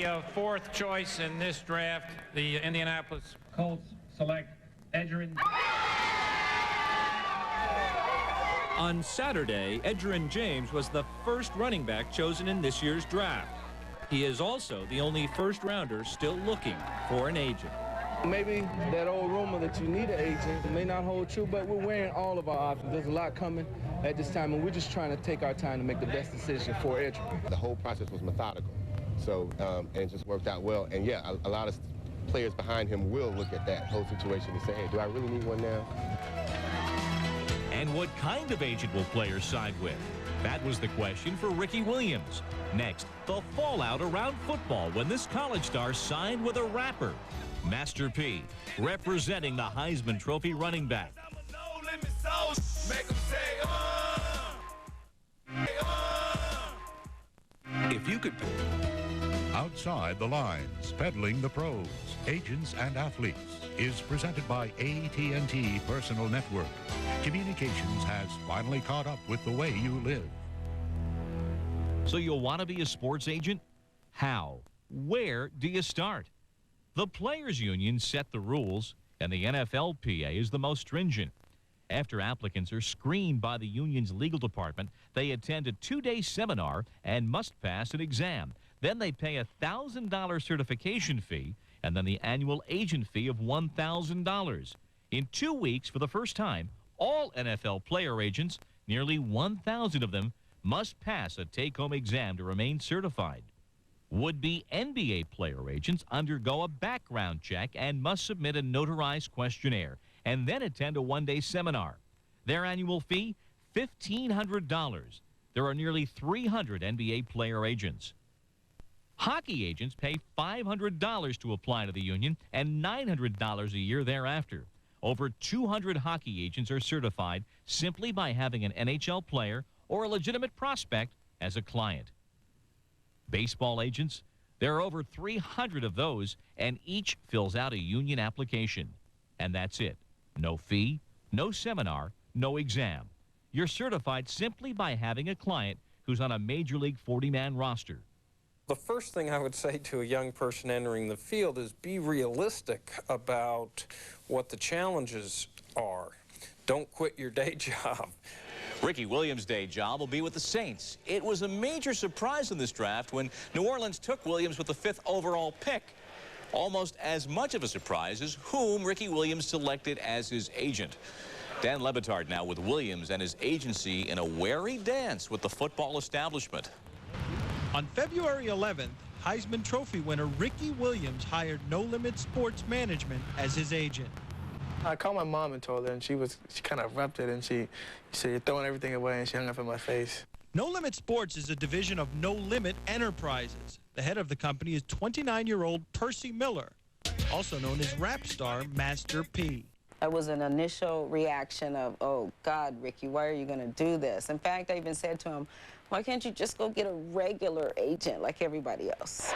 the fourth choice in this draft, the Indianapolis Colts select Edgerrin. On Saturday, Edgerrin James was the first running back chosen in this year's draft. He is also the only first-rounder still looking for an agent. Maybe that old rumor that you need an agent may not hold true, but we're weighing all of our options. There's a lot coming at this time, and we're just trying to take our time to make the best decision for Edgerrin. The whole process was methodical, so and it just worked out well. And yeah, a lot of players behind him will look at that whole situation and say, hey, do I really need one now? And what kind of agent will players side with? That was the question for Ricky Williams. Next, the fallout around football when this college star signed with a rapper. Master P, representing the Heisman Trophy running back. If you could... Outside the Lines, peddling the pros, agents, and athletes is presented by AT&T Personal Network. Communications has finally caught up with the way you live. So you'll want to be a sports agent? How? Where do you start? The Players Union set the rules, and the NFLPA is the most stringent. After applicants are screened by the union's legal department, they attend a 2-day seminar and must pass an exam. Then they pay a $1,000 certification fee and then the annual agent fee of $1,000. In 2 weeks, for the first time, all NFL player agents, nearly 1,000 of them, must pass a take-home exam to remain certified. Would-be NBA player agents undergo a background check and must submit a notarized questionnaire and then attend a 1-day seminar. Their annual fee, $1,500. There are nearly 300 NBA player agents. Hockey agents pay $500 to apply to the union and $900 a year thereafter. Over 200 hockey agents are certified simply by having an NHL player or a legitimate prospect as a client. Baseball agents, there are over 300 of those, and each fills out a union application. And that's it. No fee, no seminar, no exam. You're certified simply by having a client who's on a Major League 40-man roster. The first thing I would say to a young person entering the field is be realistic about what the challenges are. Don't quit your day job. Ricky Williams' day job will be with the Saints. It was a major surprise in this draft when New Orleans took Williams with the 5th overall pick. Almost as much of a surprise as whom Ricky Williams selected as his agent. Dan Le Batard now with Williams and his agency in a wary dance with the football establishment. On February 11th, Heisman Trophy winner Ricky Williams hired No Limit Sports Management as his agent. I called my mom and told her, and she kind of erupted, and she said, "You're throwing everything away," and she hung up in my face. No Limit Sports is a division of No Limit Enterprises. The head of the company is 29-year-old Percy Miller, also known as rap star Master P. It was an initial reaction of, oh, God, Ricky, why are you going to do this? In fact, I even said to him, why can't you just go get a regular agent like everybody else?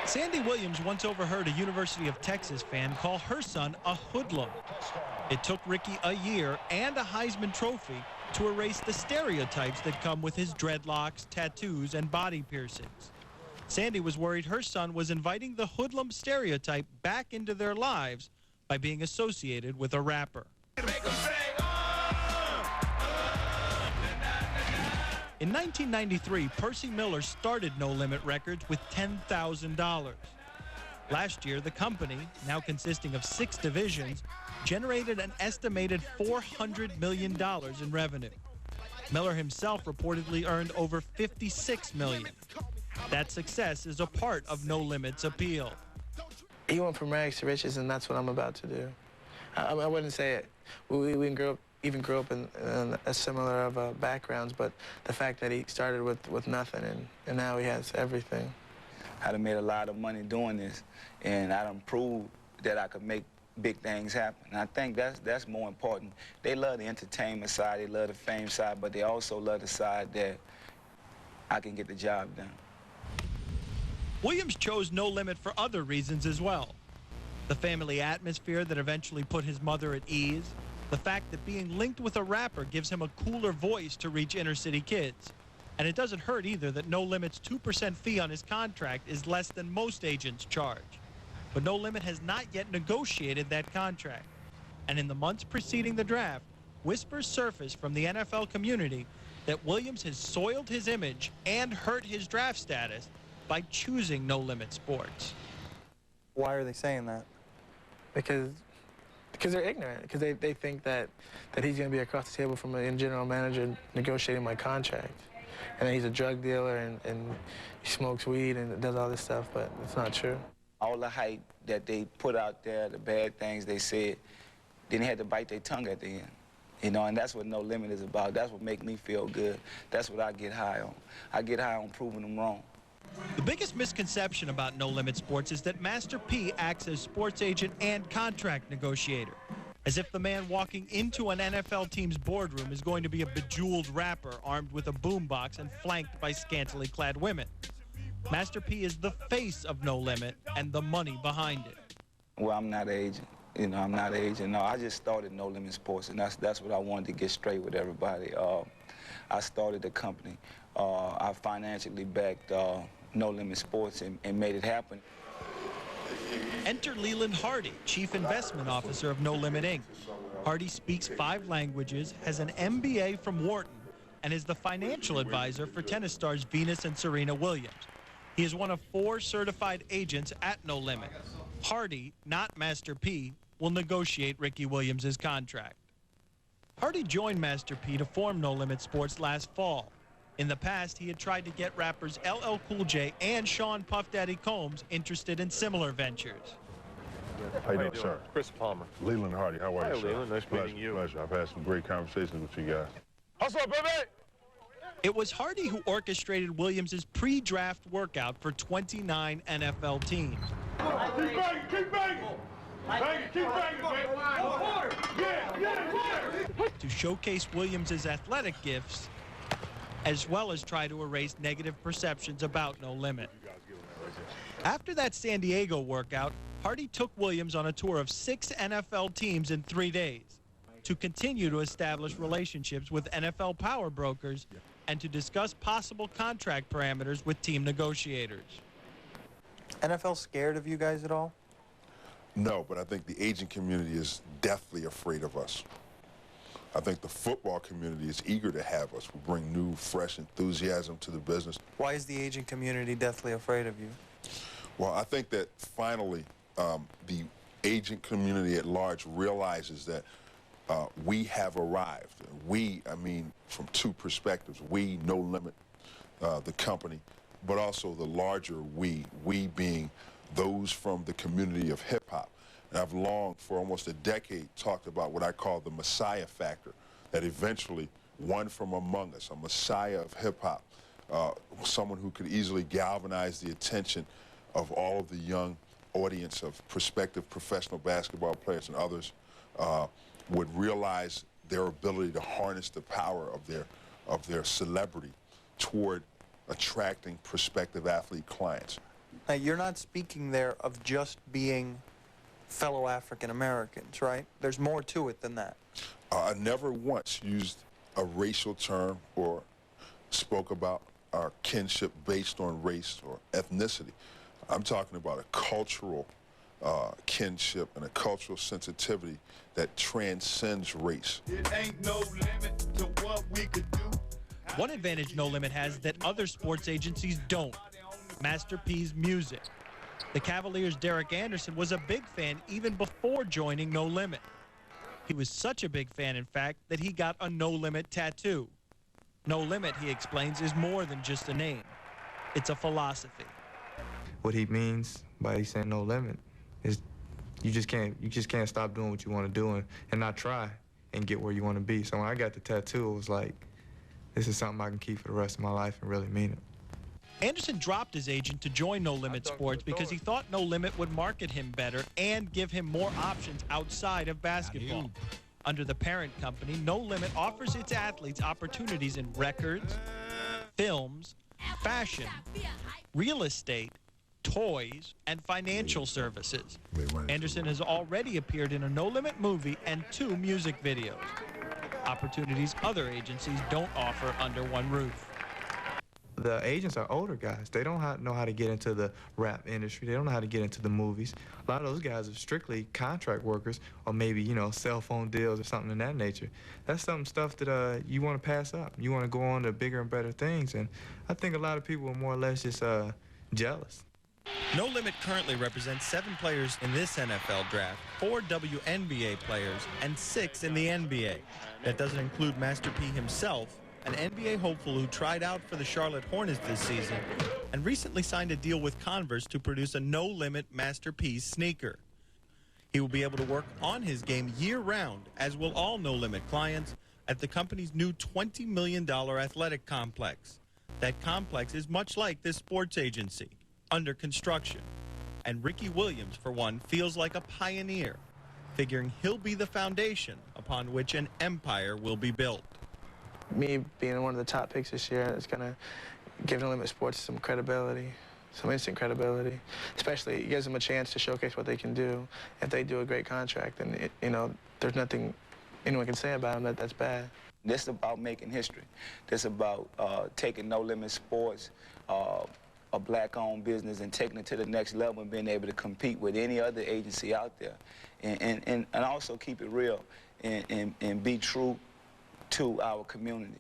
Sandy Williams once overheard a University of Texas fan call her son a hoodlum. It took Ricky a year and a Heisman Trophy to erase the stereotypes that come with his dreadlocks, tattoos, and body piercings. Sandy was worried her son was inviting the hoodlum stereotype back into their lives by being associated with a rapper. In 1993, Percy Miller started No Limit Records with $10,000. Last year, the company, now consisting of 6 divisions, generated an estimated $400 million in revenue. Miller himself reportedly earned over $56 million. That success is a part of No Limit's appeal. He went from rags to riches, and that's what I'm about to do. I wouldn't say it. We even grew up in a similar of backgrounds, but the fact that he started with nothing and now he has everything. I done made a lot of money doing this, and I done proved that I could make big things happen. And I think that's more important. They love the entertainment side, they love the fame side, but they also love the side that I can get the job done. Williams chose No Limit for other reasons as well. The family atmosphere that eventually put his mother at ease, the fact that being linked with a rapper gives him a cooler voice to reach inner-city kids, And it doesn't hurt either that No Limit's 2% fee on his contract is less than most agents charge. But No Limit has not yet negotiated that contract. And in the months preceding the draft, whispers surfaced from the NFL community that Williams has soiled his image and hurt his draft status by choosing No Limit Sports. Why are they saying that? Because they're ignorant. Because they think that he's going to be across the table from a general manager negotiating my contract. And that he's a drug dealer and he smokes weed and does all this stuff, but it's not true. All the hype that they put out there, the bad things they said, then they had to bite their tongue at the end. You know, and that's what No Limit is about. That's what makes me feel good. That's what I get high on. I get high on proving them wrong. The biggest misconception about No Limit Sports is that Master P acts as sports agent and contract negotiator, as if the man walking into an NFL team's boardroom is going to be a bejeweled rapper armed with a boombox and flanked by scantily clad women. Master P is the face of No Limit and the money behind it. Well, I'm not an agent. You know, I'm not an agent. No, I just started No Limit Sports, and that's what I wanted to get straight with everybody. I started the company. I financially backed No Limit Sports and made it happen. Enter Leland Hardy, Chief Investment Officer of No Limit Inc. Hardy speaks 5 languages, has an MBA from Wharton, and is the financial advisor for tennis stars Venus and Serena Williams. He is one of 4 certified agents at No Limit. Hardy, not Master P, will negotiate Ricky Williams' contract. Hardy joined Master P to form No Limit Sports last fall. In the past, he had tried to get rappers LL Cool J and Sean Puff Daddy Combs interested in similar ventures. How you doing, sir? Chris Palmer. Leland Hardy, how are you, Hi, sir? Leland. Nice meeting you. Pleasure. I've had some great conversations with you guys. Hustle up, baby! It was Hardy who orchestrated Williams' pre-draft workout for 29 NFL teams. Keep banging, keep banging! Bang it, keep banging, baby! Yeah! To showcase Williams' athletic gifts, as well as try to erase negative perceptions about No Limit. After that San Diego workout, Hardy took Williams on a tour of 6 NFL teams in 3 days to continue to establish relationships with NFL power brokers and to discuss possible contract parameters with team negotiators. NFL scared of you guys at all? No, but I think the agent community is deathly afraid of us. I think the football community is eager to have us. We bring new, fresh enthusiasm to the business. Why is the agent community deathly afraid of you? Well, I think that finally the agent community at large realizes that we have arrived. We, I mean, from 2 perspectives. We, No Limit, the company, but also the larger we being those from the community of hip-hop. And I've long, for almost a decade, talked about what I call the Messiah factor, that eventually one from among us, a Messiah of hip-hop, someone who could easily galvanize the attention of all of the young audience of prospective professional basketball players and others, would realize their ability to harness the power of their celebrity toward attracting prospective athlete clients. Now, you're not speaking there of just being fellow African Americans, right? There's more to it than that. I never once used a racial term or spoke about our kinship based on race or ethnicity. I'm talking about a cultural kinship and a cultural sensitivity that transcends race. It ain't no limit to what we could do. One advantage No Limit has that other sports agencies don't: Master P's music. The Cavaliers' Derek Anderson was a big fan even before joining No Limit. He was such a big fan, in fact, that he got a No Limit tattoo. No Limit, he explains, is more than just a name. It's a philosophy. What he means by saying no limit is you just can't stop doing what you want to do and not try and get where you want to be. So when I got the tattoo, it was like, this is something I can keep for the rest of my life and really mean it. Anderson dropped his agent to join No Limit Sports because he thought No Limit would market him better and give him more options outside of basketball. Under the parent company, No Limit offers its athletes opportunities in records, films, fashion, real estate, toys, and financial services. Anderson has already appeared in a No Limit movie and 2 music videos. Opportunities other agencies don't offer under one roof. the agents are older guys. They don't know how to get into the rap industry. They don't know how to get into the movies. A lot of those guys are strictly contract workers, or maybe, you know, cell phone deals or something in that nature. That's some stuff that you want to pass up. You want to go on to bigger and better things, and I think a lot of people are more or less just jealous. No Limit currently represents 7 players in this NFL draft, 4 WNBA players, and 6 in the NBA. That doesn't include Master P himself, an NBA hopeful who tried out for the Charlotte Hornets this season and recently signed a deal with Converse to produce a No Limit Master P sneaker. He will be able to work on his game year-round, as will all No Limit clients, at the company's new $20 million athletic complex. That complex is much like this sports agency, under construction. And Ricky Williams, for one, feels like a pioneer, figuring he'll be the foundation upon which an empire will be built. Me being one of the top picks this year is going to give No Limit Sports some credibility, some instant credibility. Especially, it gives them a chance to showcase what they can do. If they do a great contract, then, you know, there's nothing anyone can say about them that's bad. This is about making history. This is about taking No Limit Sports, a black-owned business, and taking it to the next level and being able to compete with any other agency out there. And also keep it real and be true to our community.